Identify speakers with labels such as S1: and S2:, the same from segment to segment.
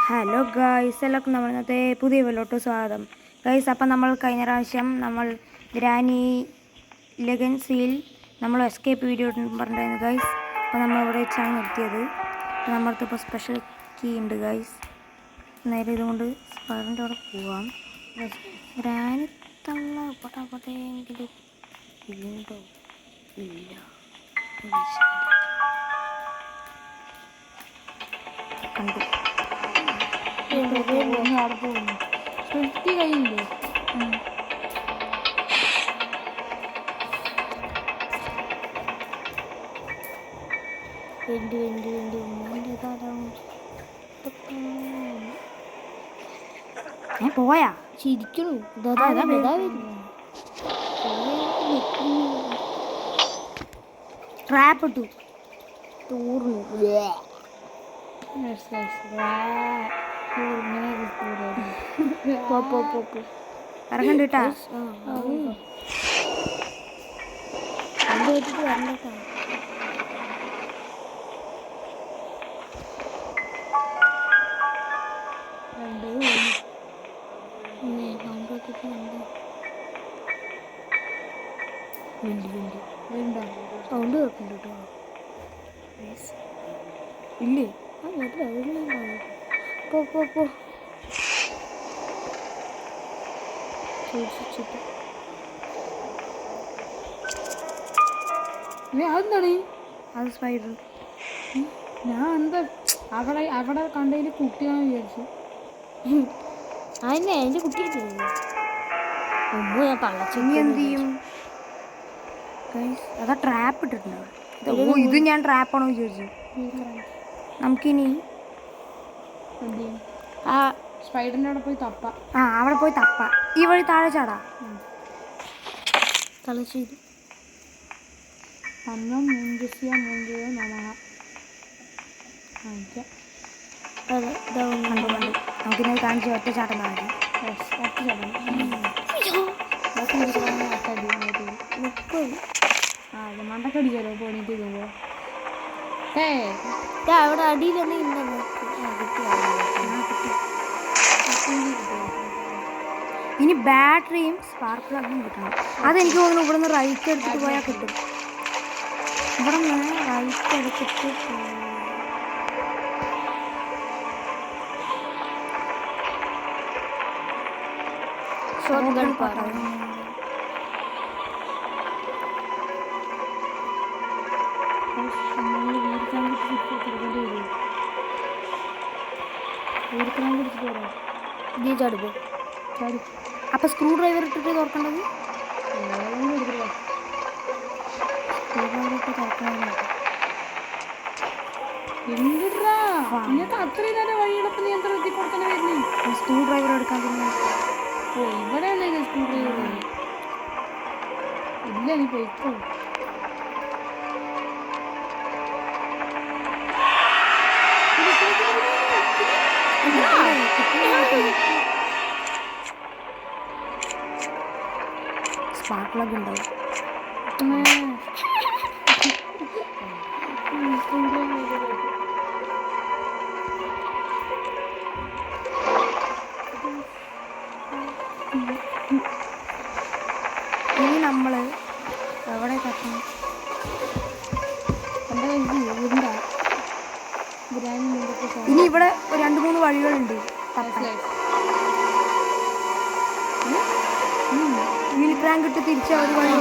S1: Hello guys, എല്ലാവർക്കും നമ്മൾ ഇന്നത്തെ പുതിയ വീഡിയോയിലോട്ട് സ്വാഗതം. ഗൈസ്, അപ്പം നമ്മൾ കഴിഞ്ഞ പ്രാവശ്യം നമ്മൾ ഗ്രാനി ലെഗൻസിയിൽ നമ്മൾ എസ്കേപ്പ് വീഡിയോ പറഞ്ഞിട്ടുണ്ടായിരുന്നു ഗൈസ്. അപ്പോൾ നമ്മൾ ഇവിടെ വെച്ചാണ് നിർത്തിയത്. അപ്പോൾ നമ്മൾക്കിപ്പോൾ സ്പെഷ്യൽ കീ ഉണ്ട് ഗൈസ്. നേരെ ഇതുകൊണ്ട് സ്പൈഡറിൻ്റെ അവിടെ പോവാം. ഗ്രാനി തള്ള പൊട്ടെങ്കിലും ഉണ്ടോ? ഇല്ല. കണ്ടു.
S2: അവിടെ പോകുന്നു സ്വിഫ്റ്റ് കയ്യില്ലേ?
S1: ഞാൻ പോയാ
S2: ചിരിക്കണു.
S1: ട്രാപ്പ് ഇട്ടു
S2: തൂർന്നു.
S1: ഇറങ്ങണ്ട കേട്ടാ.
S2: വരണ്ടട്ടാ. സൗണ്ട് കേൾക്കുന്നുണ്ട് കേട്ടോ.
S1: ഇല്ലേ?
S2: പോ സൂക്ഷിച്ചിട്ട്. അതെന്താണ്?
S1: അത് സ്പൈഡർ.
S2: ഞാൻ എന്താ അവിടെ കണ്ടതിൽ കുട്ടിയാണെന്ന് വിചാരിച്ചു. അതന്നെ എൻ്റെ കുട്ടി ഞാൻ തള്ളച്ചു.
S1: ഇനി എന്ത് ചെയ്യും? അതാ ട്രാപ്പ് ഇട്ടിട്ടുണ്ടാവും. ഇത് ഞാൻ ട്രാപ്പാണോ ചോദിച്ചു. നമുക്കിനി
S2: ആ സ്പൈഡറിൻ്റെ അവിടെ പോയി തപ്പ.
S1: അവിടെ പോയി തപ്പ. ഈ വഴി താഴെ ചാടാ.
S2: തലശ്ശേരി അന്നം മുഞ്ചിയ നമ.
S1: നമുക്കിന്നത് കാണിച്ച് ഒറ്റ ചാട്ടം താഴെ.
S2: മണ്ടക്കടിക്കാലോ പോണീട്ട് ഇതുമ്പോ. അവിടെ അടിയിലൊന്നും ഇല്ല.
S1: ഇനി ബാറ്ററിയും സ്പാർക്ക് പ്ലഗും കിട്ടണം. അതെനിക്ക് തോന്നുന്നു ഇവിടെ നിന്ന് റൈറ്റ് എടുത്തിട്ട് പോയാൽ കിട്ടും. ഇവിടെ നിന്ന് റൈറ്റ് എടുത്തിട്ട്
S2: ചാടുമ്പോ ചാടി.
S1: അപ്പൊ സ്ക്രൂ ഡ്രൈവർ ഇട്ടിട്ട് തുറക്കേണ്ടത്.
S2: അത്രയും നേരം വഴിയുള്ളപ്പോ നീ എന്താ കൊടുക്കണ വരുന്നേ?
S1: സ്ക്രൂ ഡ്രൈവർ എടുക്കാൻ പിന്നെ
S2: ഇവിടെയല്ലേ സ്ക്രൂ ഡ്രൈവർ? ഇല്ല, നീ പോയിക്കോ.
S1: സ്പാർക്ക് പ്ലഗ് ഉണ്ടാവും. ഇനി നമ്മള് എവിടെ തട്ടണം? ഇനി ഇവിടെ 2-3 വഴികളുണ്ട്. വീൽ ക്രാങ്ക് ഇട്ട് തിരിച്ച ഒരു വഴി.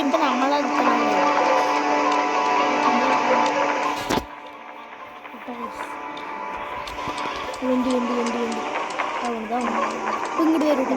S2: ഇപ്പൊ നമ്മളെ വണ്ടി ഇങ്ങോട്ട് വരും.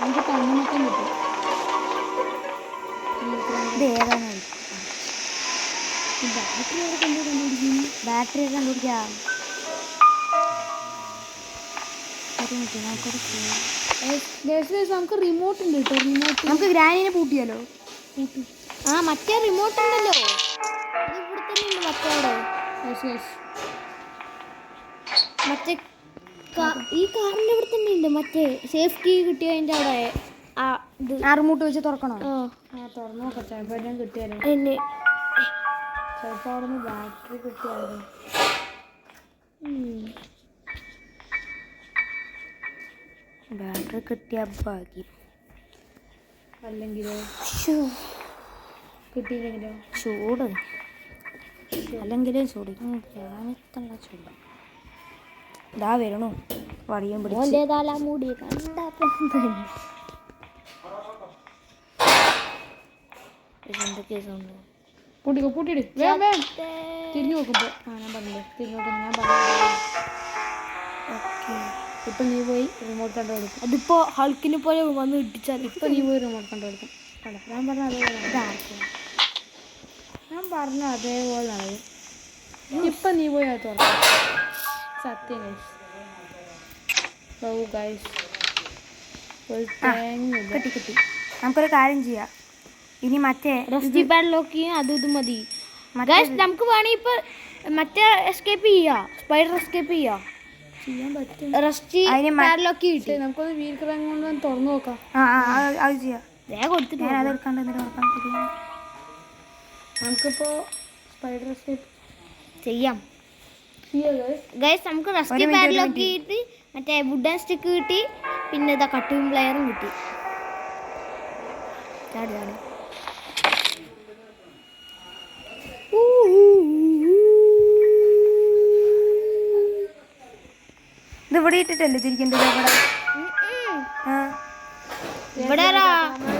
S2: നമുക്ക് തണ്ണിമത്തം കിട്ടും.
S1: ഇത് ഏതാണ്? ബാറ്ററി കണ്ടുപിടിക്കാം. ഒരു മിനിറ്റ്, നമുക്കൊരു
S2: നമുക്ക് റിമോട്ട് ഉണ്ട് കേട്ടോ. റിമോട്ട്
S1: നമുക്ക് ഗ്രാനിനെ പൂട്ടിയാലോ?
S3: ആ മറ്റേ റിമോട്ട് ഉണ്ടല്ലോ, അത് ഇവിടെ തന്നെ ഉണ്ട് മറ്റേ. മറ്റേ ഈ കാറിന്റെ ഇവിടെ തന്നെ ഉണ്ട് മറ്റേ സേഫ്റ്റി കിട്ടിയ അതിന്റെ അവിടെ ആ ഇത്
S1: റിമോട്ട് വെച്ച് തുറക്കണോ?
S2: തുറന്നു നോക്കാം, ചിലപ്പോൾ എല്ലാം കിട്ടിയാലോ.
S3: എന്നെ
S2: ചിലപ്പോൾ അവിടെ നിന്ന് ബാറ്ററി കിട്ടിയാലോ.
S1: ബാറ്ററി കിട്ടിയ ഭാഗ്യം.
S2: അല്ലെങ്കിലോ കിട്ടിയില്ലെങ്കിലോ
S1: ചൂട്, അല്ലെങ്കിലും ചൂട്, ഗ്രാനത്തുള്ള ചൂട്. ഇതാ വരണു വടിയും പിടിച്ച്.
S3: തല മൂടി കണ്ടപ്പോ എന്തൊക്കെ സൗണ്ട്.
S2: പൂട്ടിക്കോ, പൂട്ടിയിട് വേഗം വേഗം. തിരിഞ്ഞു നോക്കുമ്പോൾ ഞാൻ പറഞ്ഞില്ലേ, തിരിഞ്ഞു നോക്കുമ്പോൾ ഞാൻ പറഞ്ഞു. ഇപ്പം നീ പോയി റിമോട്ട് കണ്ടുകൊടുക്കും.
S3: അതിപ്പോ ഹൾക്കിനെ പോലെ വന്ന് ഇട്ടിച്ചാൽ
S2: ഇപ്പം നീ പോയി റിമോട്ട് കണ്ടുകൊടുക്കും. കണ്ടോ, ഞാൻ പറഞ്ഞ അതേപോലെ ഇതാർക്കും ഞാൻ പറഞ്ഞ അതേപോലെ നടക്കും. ഇപ്പം നീ പോയി അത് തുറക്കും. സത്യം ഗൈസ്. ഗൈസ്
S1: കിട്ടി കിട്ടി. നമുക്കൊരു കാര്യം ചെയ്യാം, ഇനി മറ്റേ
S3: റെസ്റ്റി പാഡ്ലോക്ക് അതും ഇതും മതി. നമുക്ക് വേണമെങ്കിൽ ഇപ്പൊ മറ്റേ എസ്കേപ്പ് ചെയ്യാം, സ്പൈഡർ എസ്കേപ്പ് ചെയ്യാം.
S2: ചെയ്യാൻ പറ്റും.
S3: റെസ്റ്റി പാഡ്ലോക്ക് കിട്ടി.
S2: നമുക്കൊന്ന് വീൽ ക്രാങ്ക് കൊണ്ട് തുറന്നു നോക്കാം.
S1: അത് ചെയ്യാം.
S3: വേഗം കൊടുത്തിട്ട്
S1: ഞാൻ അത് എടുക്കാണ്ട് എന്നിട്ട് നോക്കാം.
S2: നമുക്കിപ്പോൾ സ്പൈഡർ എസ്കേപ്പ്
S3: ചെയ്യാം ഗൈസ്. നമുക്ക് റെസ്റ്റി പാഡ്ലോക്ക് കിട്ടി, മറ്റേ വുഡൻ സ്റ്റിക്ക് കിട്ടി, പിന്നെ ഇതാ കട്ടിംഗ് പ്ലെയറും കിട്ടി. ചാടി ചാടി
S1: ഇത് ഇവിടെ ഇട്ടിട്ടല്ലേ തിരിക്കേണ്ടത്?
S3: ഇവിടെ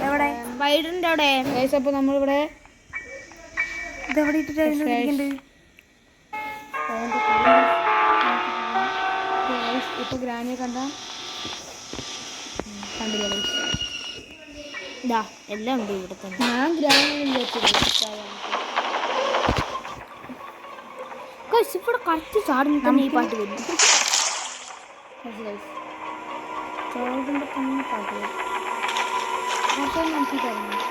S1: എവിടെ?
S3: സ്പൈഡറിന്റെ അവിടെ.
S2: ഗൈസ് അപ്പോൾ നമ്മളിവിടെ
S1: ഇത് എവിടെ ഇട്ടിട്ടായിരുന്നു തിരിക്കേണ്ടത്?
S2: ഇപ്പോൾ ഗ്രാനിയെ കണ്ടില്ല.
S3: ഇതാ എല്ലാം ഉണ്ട് ഇവിടെ തന്നെ.
S2: ഞാൻ ഗ്രാനിയിൽ വെച്ചത്
S3: ഇവിടെ കറക്റ്റ് ചാടുമ്പോൾ തന്നെ ഈ പാട്ട് വരും.
S2: ചോറുമ്പോൾ തന്നെ പാട്ട് വരും. അപ്പോൾ നമുക്ക് തരണം.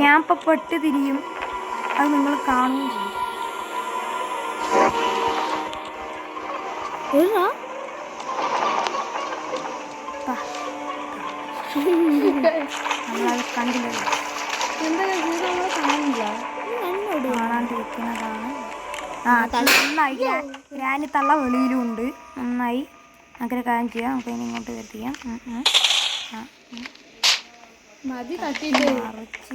S1: ഞാൻ ഇപ്പൊ പെട്ട് തിരിയും, അത് നിങ്ങൾ കാണുകയും ചെയ്യും. നമ്മളത് കണ്ടില്ലല്ലോ, കാണാണ്ടിരിക്കുന്നതാണ്. നന്നായി ഗ്രാനി തള്ള വെളിയിലും ഉണ്ട്. നന്നായി അങ്ങനെ കാര്യം ചെയ്യാം. നമുക്ക് ഇനി ഇങ്ങോട്ട് എത്തിക്കാം.
S2: മതി തട്ടിയിട്ട്
S1: മറിച്ച്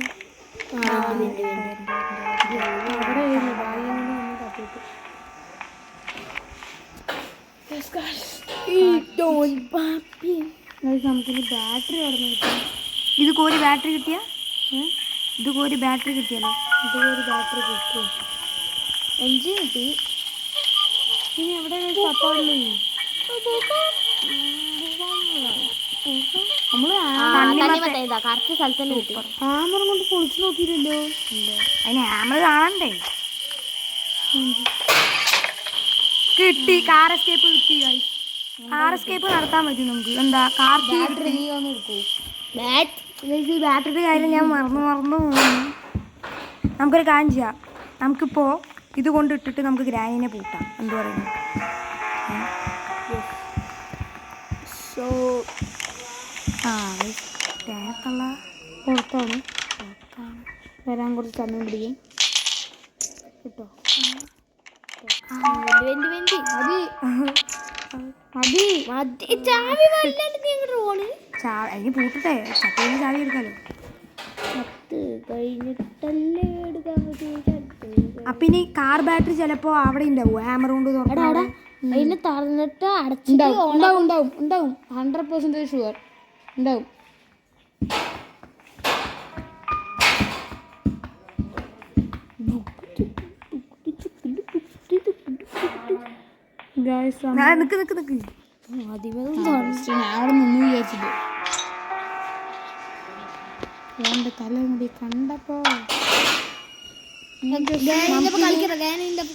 S2: നമുക്കിനി ബാറ്ററി അവിടെ കിട്ടും.
S1: ഇത് കോരി ബാറ്ററി കിട്ടിയ ഇത് കോരി ബാറ്ററി കിട്ടിയല്ലോ.
S2: ഇതുപോലെ ബാറ്ററി കിട്ടും.
S3: എൻജിൻ കിട്ടി.
S2: ഇനി എവിടെ സപ്പോർട്ടില്ലേ?
S3: കറക്റ്റ് സ്ഥലത്തന്നെ കിട്ടി.
S2: ഹാമർ കൊണ്ട് പൊളിച്ചു നോക്കിയില്ലല്ലോ.
S1: അതിന് ഹാമർ കാണണ്ടേ? കിട്ടി, കാർ എസ്കേപ്പ് കിട്ടി. കാർ എസ്കേപ്പ് നടത്താൻ പറ്റും നമുക്ക്. എന്താ കാർ
S3: ബാറ്ററി നീ ഒന്ന് എടുക്കൂ.
S1: ബാറ്ററിയുടെ കാര്യം ഞാൻ മറന്നു പോകുന്നു. നമുക്കൊരു കാര്യം ചെയ്യാം, നമുക്കിപ്പോൾ ഇത് കൊണ്ട് ഇട്ടിട്ട് നമുക്ക് ഗ്രാനിനെ പൂട്ടാം. എന്ത് പറയുന്നു? തേക്കുള്ള
S2: പുറത്താണ് വരാൻ കുറച്ച് സമയം പിടിക്കും കേട്ടോ.
S1: അതിന് പൂട്ടട്ടെ, ചട്ടയിൽ ചാവി എടുക്കാലോ.
S3: കഴിഞ്ഞിട്ടല്ലേ എടുക്കാൻ പറ്റൂ.
S1: അപ്പൊ ഇനി കാർ ബാറ്ററി ചിലപ്പോ അവിടെ ഉണ്ടാവും ഹാമർ കൊണ്ട് തുറക്കാൻ.
S3: അതിന് തുറന്നിട്ട് അടച്ചിട്ട്
S2: ഉണ്ടാവും 100% ഷുവർ ഉണ്ടാവും.
S1: നിക്ക്
S3: ആദ്യമേ
S2: ഞാൻ അവിടെ നിന്ന് വിചാരിച്ചിട്ട് എന്റെ തലമുടി കണ്ടപ്പോ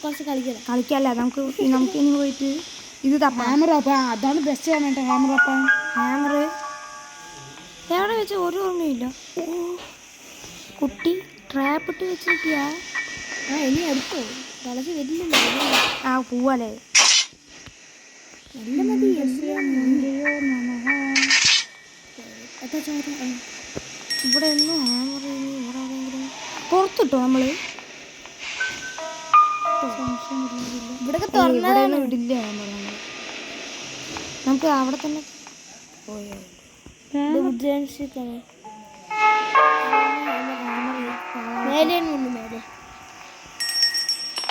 S3: കുറച്ച് കളിക്കണം.
S1: കളിക്കല്ല, നമുക്ക് ഇനി പോയിട്ട് ഇത് തപ്പാം.
S2: ഹാമർ അപ്പാ, അതാണ് ബെസ്റ്റ് പറഞ്ഞിട്ട് ഹാമർ അപ്പാ.
S1: ഹാമർ എവിടെ വെച്ച് ഒരു ഓർമ്മയില്ല. കുട്ടി ട്രാപ്പ് ഇട്ട് വെച്ചിരിക്കുക.
S3: ഇനി എടുത്തോ കളച്ച് വരില്ലല്ലോ.
S1: ആ പോവല്ലേ.
S3: നല്ല മതി.
S1: ഇവിടെ ഒന്നും ഹാമർ ഇവിടെ എവിടെയെങ്കിലും പുറത്തിട്ടോ നമ്മള്.
S3: ഇവിടെ
S1: ഇവിടെ ഇടില്ല ഹാമർ. നമുക്ക് അവിടെ തന്നെ പോയോ.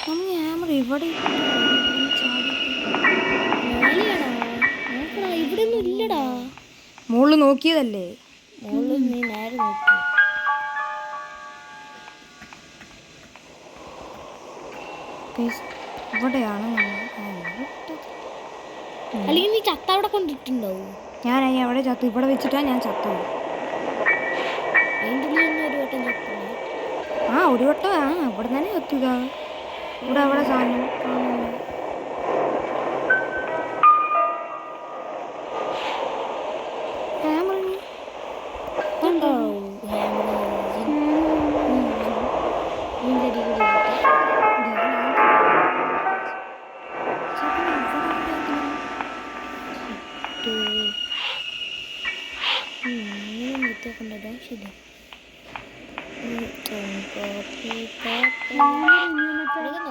S1: നമ്മൾ ഹാമർ ഇവിടെ
S3: ഇവിടെ ഒന്നും ഇല്ലടാ.
S1: മുകളിൽ നോക്കിയതല്ലേ.
S3: മോള് നീ നേരെ നോക്കി.
S1: ഇവിടെയാണ്
S3: അല്ലെങ്കിൽ നീ ചത്ത അവിടെ കൊണ്ടിട്ടുണ്ടാവും.
S1: ഞാൻ അവിടെ ചത്തു. ഇവിടെ വെച്ചിട്ടാ ഞാൻ ചത്തു.
S3: അതിൻ്റെ ഉള്ളിൽ ഒരു വട്ടം ചത്തില്ല.
S1: ഒരു വട്ടം ഇവിടെ തന്നെ ചത്തുക. ഇവിടെ അവിടെ സാധനം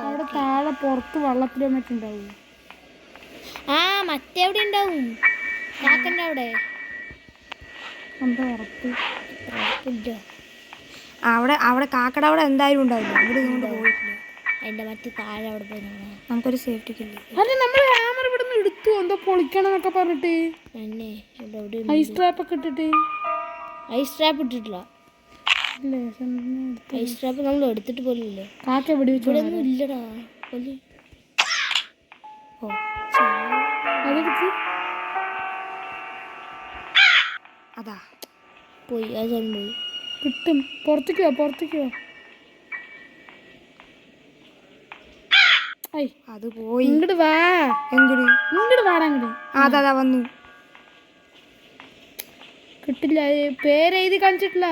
S2: അവിടെ താഴെ പുറത്ത് വെള്ളത്തിൽ വന്നിട്ടുണ്ടാവും.
S3: മറ്റെവിടെ ഉണ്ടാവും. കാക്കൻ്റെ അവിടെ
S2: എന്താ ഉറപ്പ്?
S1: അവിടെ കാക്കട അവിടെ എന്തായാലും ഉണ്ടാവില്ല. ഇവിടെ ഇങ്ങോട്ട് പോയിട്ടില്ല.
S3: അതിൻ്റെ മറ്റേ താഴെ അവിടെ പോയി
S1: നമുക്കൊരു സേഫ്റ്റിക്കില്ല.
S2: അല്ല നമ്മൾ ഹാമർ ഇവിടെ നിന്ന് എടുത്തു. എന്തോ പൊളിക്കണം എന്നൊക്കെ പറഞ്ഞിട്ട് ഐസ് ട്രാപ്പ് ഒക്കെ ഇട്ടിട്ട്.
S3: ഐസ് ട്രാപ്പ് ഇട്ടിട്ടില്ല. ഐസ് ട്രാപ്പ് നമ്മൾ എടുത്തിട്ട് പോലില്ലേ.
S2: കാക്ക ഇവിടെ
S3: ഇവിടെ ഒന്നും ഇല്ലടാ.
S2: അതെടുത്ത്
S1: അതാ
S3: പോയി. ആ സ്ഥലം പോയി.
S2: കിട്ടും. പുറത്തേക്കോ
S1: അത് പോയി.
S2: ഇങ്ങോട്ട് വാ. ഇങ്ങോട്ട് വാടാ.
S1: അതാ വന്നു.
S2: കിട്ടില്ല. പേരെഴുതി കാണിച്ചിട്ടില്ല.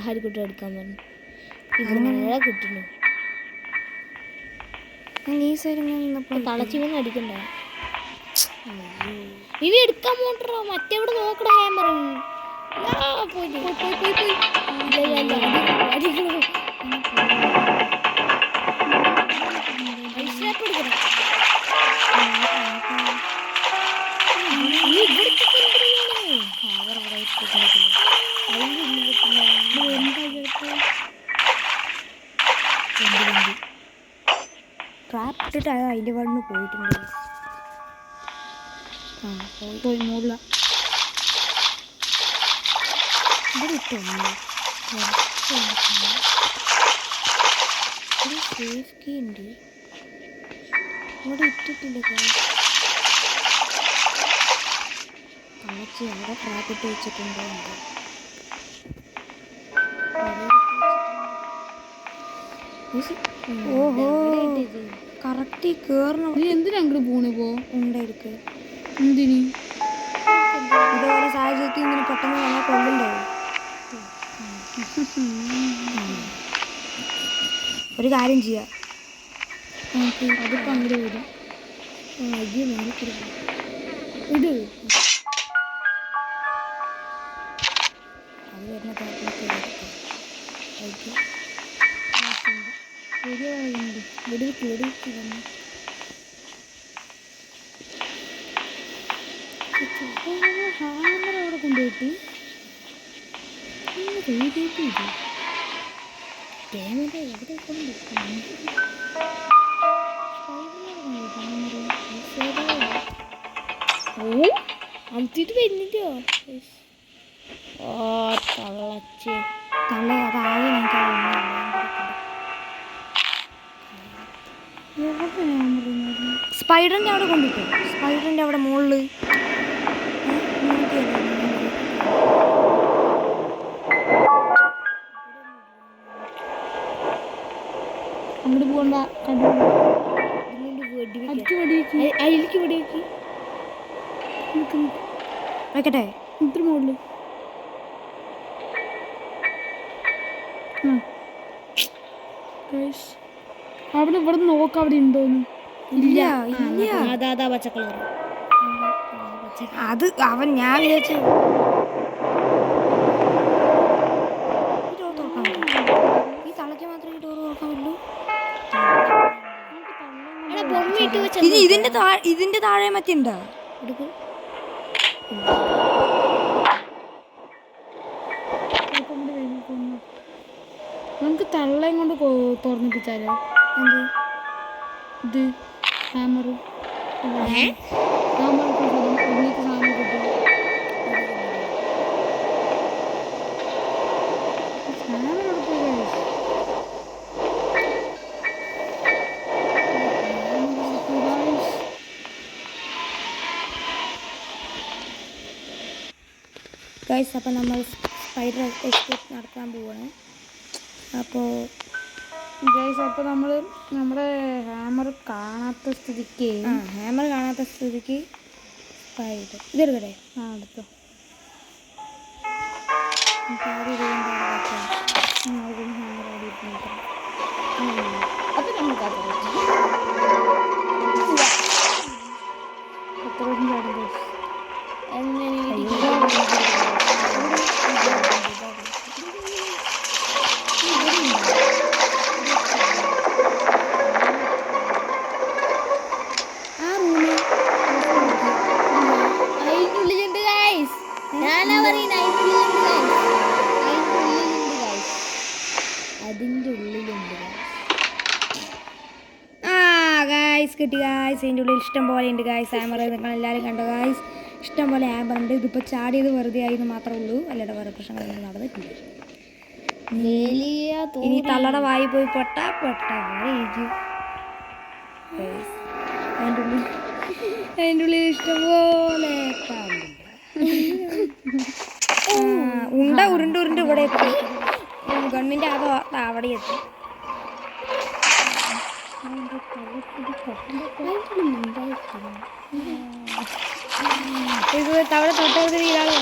S3: ഹരിക്കുട്ടി എടുക്കാൻ പറഞ്ഞു. ഇവിടെ കിട്ടുന്നു. തളച്ചിങ്ങനെ അടിക്കണ്ട. ഇനി എടുക്കാൻ പോട്ടോ. മറ്റെവിടെ നോക്കണ ഹാമർ. പോയി
S1: ട്രാപ്പ് ഇട്ടിട്ട് അതിൻ്റെ വണ്ണ് പോയിട്ടുണ്ട്.
S2: പോയി മുകളില.
S1: ഇവിടെ ഇട്ടൊന്നു സേഫ് കീ ഉണ്ട്. ഇവിടെ ഇട്ടിട്ടില്ല. തളച്ച് അവിടെ ട്രാപ്പ് ഇട്ട് വെച്ചിട്ടുണ്ടോ എന്തോ. ഓഹോ കറക്റ്റ് കേറണം.
S2: നീ എന്തിനാ അങ്ങോട്ട് പോണേ?
S1: ഉണ്ടായിരിക്കും.
S2: എന്തിനി
S1: ഇതുപോലെ സാഹചര്യത്തിൽ ഇങ്ങനെ പെട്ടെന്ന് വന്നാൽ കൊള്ളുണ്ടാവും. ഒരു കാര്യം ചെയ്യാം.
S2: അതിപ്പോൾ അങ്ങോട്ട് വരും.
S1: ഇത് അത് വരുന്ന
S2: ഹാമർ അവിടെ കൊണ്ടുപോയിട്ട് ക്യാമറ എവിടെ ഓ അമിച്ചിട്ട് വരുന്നില്ലോ. ഓ തള്ളച്ചേ
S1: തള്ളേ അതാകെ ഞങ്ങൾക്ക് സ്പൈഡറിൻ്റെ അവിടെ കൊണ്ടിട്ടു. സ്പൈഡറിൻ്റെ അവിടെ മുകളിൽ
S2: അങ്ങോട്ട് പോകണ്ട. അതിലേക്ക് വെടിവെക്കി
S1: വെക്കട്ടെ.
S2: ഇത്ര മുകളിൽ അവിടെ ഇവിടെ നോക്കാം അവിടെ ഉണ്ടോന്ന്.
S1: ഇല്ല ഇല്ല
S3: അതാ പച്ചക്കളർ
S1: അത് അവൻ ഞാൻ വിചാരിച്ചു ഈ തളയ്ക്ക് മാത്രമേ ഈ ഡോറ് തുറക്കാൻ പറ്റുള്ളൂ. ഇതിന്റെ താഴെ മറ്റേ ഉണ്ടോ?
S2: നമുക്ക് തള്ളയും കൊണ്ട് തുറന്നിപ്പിച്ചാലോ?
S1: എന്ത്
S2: ഇത് ഹാമർ ഉള്ളിലേക്ക് സാധനം കിട്ടും. ഹാമർ
S1: ഗൈസ്, അപ്പോൾ നമ്മൾ സ്പൈഡർ എസ്കേപ്പ് നടത്താൻ പോവാണ്. അപ്പോൾ
S2: ഗൈസ് അപ്പോൾ നമ്മൾ നമ്മുടെ ഹാമർ കാണാത്ത സ്ഥിതിക്ക്
S1: ഹാമർ കാണാത്ത സ്ഥിതിക്ക് സ്പൈഡർ ഇതെടുക്കട്ടെ.
S2: എടുത്തോ. അത് നമുക്ക്
S3: അതിനുള്ളിലുണ്ട് ഗൈസ്. ഞാനാ പറയുന്നത് അതിൻ്റെ ഉള്ളിലുണ്ട് ഗൈസ്.
S1: ഗൈസ് കിട്ടി ഗൈസ്. അതിൻ്റെ ഉള്ളിൽ ഇഷ്ടം പോലെ ഉണ്ട് ഗൈസ് ഹാമർ. നിങ്ങൾ എല്ലാവരും കണ്ടോ ഗൈസ്? ഇഷ്ടം പോലെ ഹാമർ ഉണ്ട്. ഇതിപ്പോൾ ചാടിയത് വെറുതെ ആയി എന്ന് മാത്രമേ ഉള്ളൂ, അല്ലാതെ വേറെ പ്രശ്നങ്ങളൊന്നും നടന്നിട്ടില്ല. ഇനി തള്ളയുടെ വായി പോയി പൊട്ടാ അതിൻ്റെ ഉള്ളിൽ ഇഷ്ടംപോലെ ഉരുണ്ട് ഇവിടെ എത്തി. ഗണ്ണിൻ്റെ അതോ അവിടെ എത്തി. ഇത് തവള തൊട്ടത് വീടാണ്.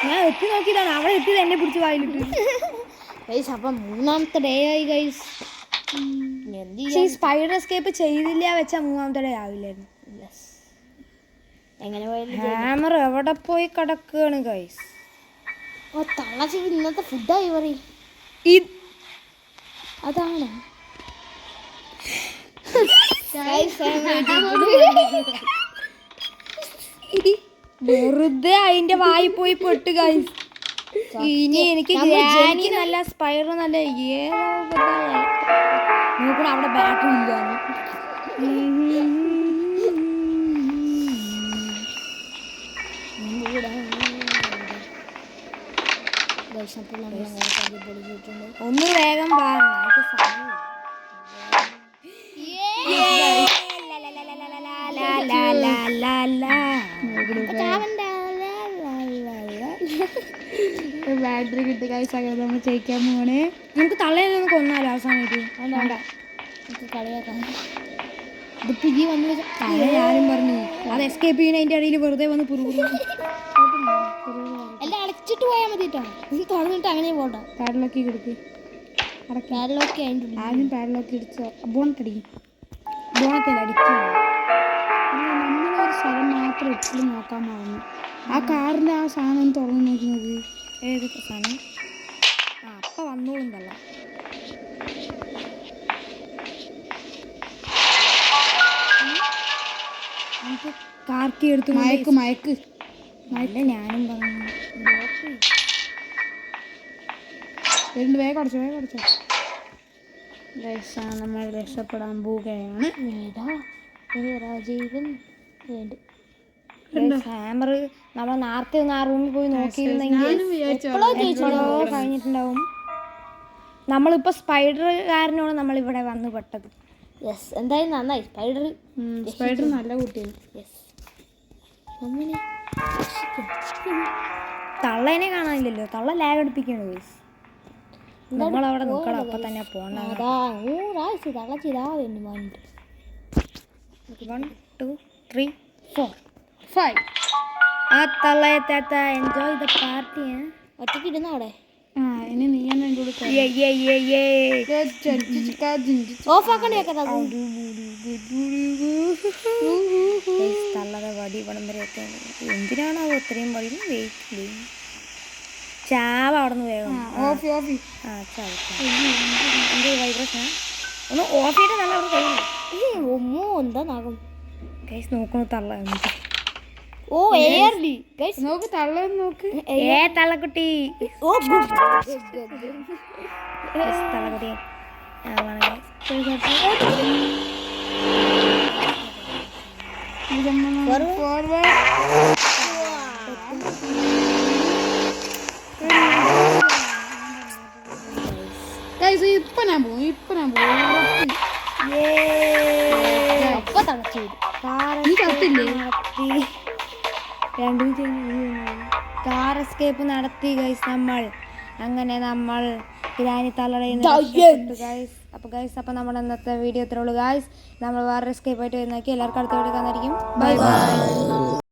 S1: ഞാൻ എത്തി നോക്കിയതാണ്, അവിടെ എത്തിയത് എന്നെ പിടിച്ച് വായിലിട്ട്.
S3: ഗൈസ് അപ്പം മൂന്നാമത്തെ ഡേ ആയി ഗൈസ്.
S1: പക്ഷേ ഈ സ്പൈഡർ എസ്കേപ്പ് ചെയ്തില്ല വെച്ചാൽ മൂന്നാമത്തെ ഡേ ആവില്ലായിരുന്നു.
S3: എങ്ങനെ പോയാലും
S1: ഹാമർ എവിടെ പോയി കിടക്കുകയാണ് ഗൈസ്?
S3: ഓ തള്ളച്ചി ഇന്നത്തെ ഫുഡായി പറയും. അതാണ്
S1: വെറുതെ അതിന്റെ വായി പോയി പെട്ട് ഗൈസ്. ഇനി എനിക്ക് ഗ്രാനി നല്ല സ്പൈഡർ നല്ല ഏതോ നോക്കണം. അവിടെ ബാറ്ററി ഇല്ല. ഒന്ന് വേഗം
S2: ബാറ്ററി കിട്ടി ഗൈസ്. അങ്ങനെ നമ്മൾ ജയിക്കാൻ പോവാണ്.
S1: നമുക്ക് തള്ളയൊന്നും കൊന്നാലോ അവസാനമായിട്ട്?
S3: വേണ്ട കളിയാക്കാം.
S1: ഇതിപ്പോ ഈ വന്നു ഞാനും പറഞ്ഞു അത് എസ്കേപ്പ് ചെയ്യുന്ന അതിന്റെ ഇടയിൽ വെറുതെ വന്ന്
S3: എല്ലാം അടച്ചിട്ട് പോയാൽ മതി കേട്ടോ. തുറന്നിട്ട് അങ്ങനെ പോകണ്ട.
S2: പാഡ്ലോക്കി കൊടുക്ക്.
S3: പാഡ്ലോക്ക് അതിൻ്റെ
S2: ആദ്യം പാഡ്ലോക്കി അടിച്ചോ. ബോണത്തടിക്കും.
S1: ബോണത്തല്ല അടിക്കുക.
S2: നമ്മളൊരു സ്ഥലം മാത്രം എപ്പോഴും നോക്കാൻ മറന്നു. ആ കാറിൻ്റെ ആ സാധനം തുറന്നു നോക്കുന്നത്
S1: ഏത് സാധനം? ആ അപ്പം വന്നോളും തള്ള. നമുക്ക് കാർക്കി എടുത്തു
S2: മയക്ക് മയക്ക്
S1: അല്ല ഞാനും പറഞ്ഞു.
S2: വരുന്നുണ്ട്, വേഗം അടച്ചോ. ഗൈസ് നമ്മൾ രക്ഷപ്പെടാൻ പോവുകയാണ്.
S3: രാജീവൻ വേണ്ട.
S1: ഹാമർ നമ്മൾ നേരത്തെ ഒന്ന് ആ റൂമിൽ പോയി നോക്കിയിരുന്നെങ്കിൽ
S2: ഞാനും വിചാരിച്ചു
S1: എപ്പോഴോ കഴിഞ്ഞിട്ടുണ്ടാവും. നമ്മളിപ്പോൾ സ്പൈഡറുകാരനോട് നമ്മളിവിടെ വന്ന് പെട്ടത്.
S3: യെസ്, എന്തായാലും നന്നായി.
S2: സ്പൈഡർ നല്ല കുട്ടിയാണ്.
S3: യെസ്, അങ്ങനെ
S1: തള്ളേനെ കാണാനില്ലല്ലോ. തള്ള ലാഗ് അടുപ്പിക്കണോ? നമ്മളവിടെ നിൽക്കണം, അപ്പം തന്നെ പോകണ്ട.
S3: അതാ ഊരാഴ്ച തള്ളച്ചിതാ വേണ്ടി വേണ്ട.
S1: 1 2 3 4
S2: 5.
S1: ആ തള്ളയെ താത്ത എൻജോയ് ദ പാർട്ടി.
S3: ഒറ്റയ്ക്ക് ഇരുന്ന അവിടെ
S2: ആ ഇനി നീ തന്നെ എൻ്റെ കൂടെ
S3: ഓഫ് ആക്കണേ വെക്കതാ.
S1: തള്ളതെ വടി ഇവിടം വരെ എത്താൻ എന്തിനാണോ അത്രയും വടി വെയിറ്റ് ചാവ അവിടെ നിന്ന് വേഗം.
S2: ഓഫി
S1: ആ ചാവ എന്ത് വൈബ്രേഷൻ ഒന്ന് ഓഫ് ചെയ്തിട്ട് നല്ല അവിടെ കഴിയില്ല.
S3: ഒമ്മോ എന്താ നാഗം
S1: ഗൈസ് നോക്കണു തള്ള.
S3: ഓ എയർ ഡി ഗൈസ്
S2: നോക്ക് തള്ള നോക്ക്.
S1: തള്ളക്കുട്ടി
S3: ഓ ഗുഡ്
S1: തള്ളക്കുട്ടി
S2: ഇപ്പൊ ഞാൻ പോകും.
S3: അപ്പൊ തളച്ചു
S2: നീ ചത്തില്ലേ?
S1: കാർ എസ്കേപ്പ് നടത്തി ഗൈസ് നമ്മൾ. അങ്ങനെ നമ്മൾ ഗ്രാനി തള്ളടയിൽ ഗൈസ്. അപ്പോൾ നമ്മുടെ ഇന്നത്തെ വീഡിയോ ഇത്രേ ഉള്ളൂ ഗൈസ്. നമ്മൾ വേറെ എസ്കേപ്പ് ആയിട്ട് നോക്കി എല്ലാവർക്കും അടുത്ത വീഡിയോ കാണാനായിരിക്കും. Bye bye.